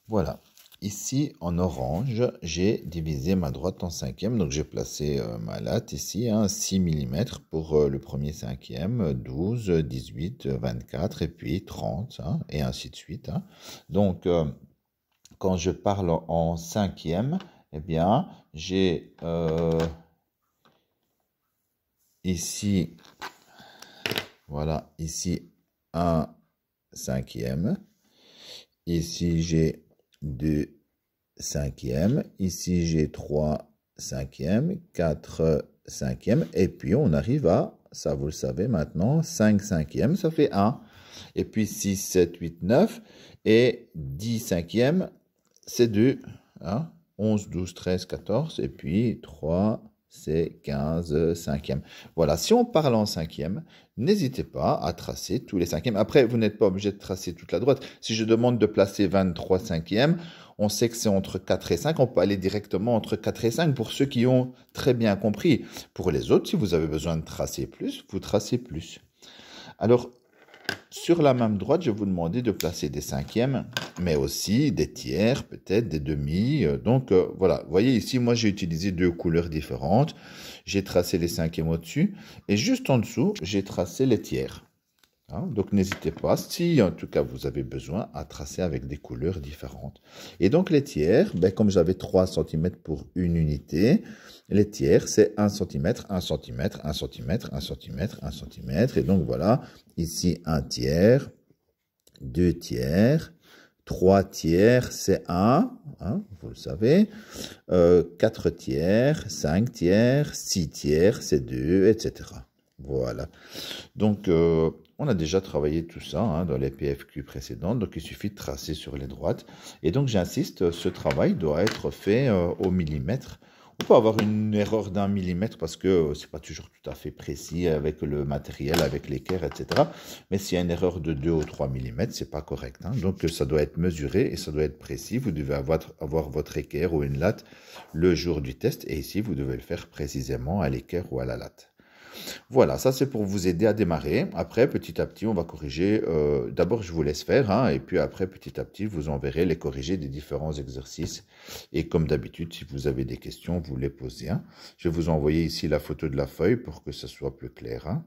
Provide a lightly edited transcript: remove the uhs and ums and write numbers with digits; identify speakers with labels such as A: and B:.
A: Voilà. Ici, en orange, j'ai divisé ma droite en cinquième. Donc, j'ai placé ma latte ici, hein, 6 mm pour le premier cinquième, 12, 18, 24 et puis 30, hein, et ainsi de suite, hein. Donc, quand je parle en cinquième, eh bien, j'ai ici, voilà, ici, un cinquième. Ici, j'ai 2 cinquièmes. Ici, j'ai 3 cinquièmes, 4 cinquièmes. Et puis, on arrive à, ça vous le savez maintenant, 5 cinquièmes, ça fait 1. Et puis, 6, 7, 8, 9. Et 10 cinquièmes, c'est 2. Hein? 11, 12, 13, 14. Et puis, 3, c'est 15 cinquièmes. Voilà, si on parle en cinquième, n'hésitez pas à tracer tous les cinquièmes. Après, vous n'êtes pas obligé de tracer toute la droite. Si je demande de placer 23 cinquièmes, on sait que c'est entre 4 et 5. On peut aller directement entre 4 et 5 pour ceux qui ont très bien compris. Pour les autres, si vous avez besoin de tracer plus, vous tracez plus. Alors, sur la même droite, je vais vous demander de placer des cinquièmes, mais aussi des tiers, peut-être des demi. Donc, voilà. Vous voyez ici, moi, j'ai utilisé 2 couleurs différentes. J'ai tracé les cinquièmes au-dessus. Et juste en dessous, j'ai tracé les tiers. Hein, donc, n'hésitez pas, si en tout cas vous avez besoin, à tracer avec des couleurs différentes. Et donc, les tiers, ben, comme j'avais 3 cm pour une unité, les tiers, c'est 1 cm, 1 cm, 1 cm, 1 cm, 1 cm. Et donc, voilà, ici, 1 tiers, 2 tiers, 3 tiers, c'est 1, hein, vous le savez, 4 tiers, 5 tiers, 6 tiers, c'est 2, etc. Voilà. Donc, on a déjà travaillé tout ça, hein, dans les PFQ précédentes, donc il suffit de tracer sur les droites. Et donc, j'insiste, ce travail doit être fait au millimètre. On peut avoir une erreur d'1 millimètre parce que c'est pas toujours tout à fait précis avec le matériel, avec l'équerre, etc. Mais s'il y a une erreur de 2 ou 3 millimètres, c'est pas correct, hein. Donc, ça doit être mesuré et ça doit être précis. Vous devez avoir votre équerre ou une latte le jour du test. Et ici, vous devez le faire précisément à l'équerre ou à la latte. Voilà, ça c'est pour vous aider à démarrer. Après, petit à petit, on va corriger. D'abord, je vous laisse faire, hein, et puis après, petit à petit, vous enverrez les corrigés des différents exercices. Et comme d'habitude, si vous avez des questions, vous les posez, hein. Je vais vous envoyer ici la photo de la feuille pour que ce soit plus clair, hein.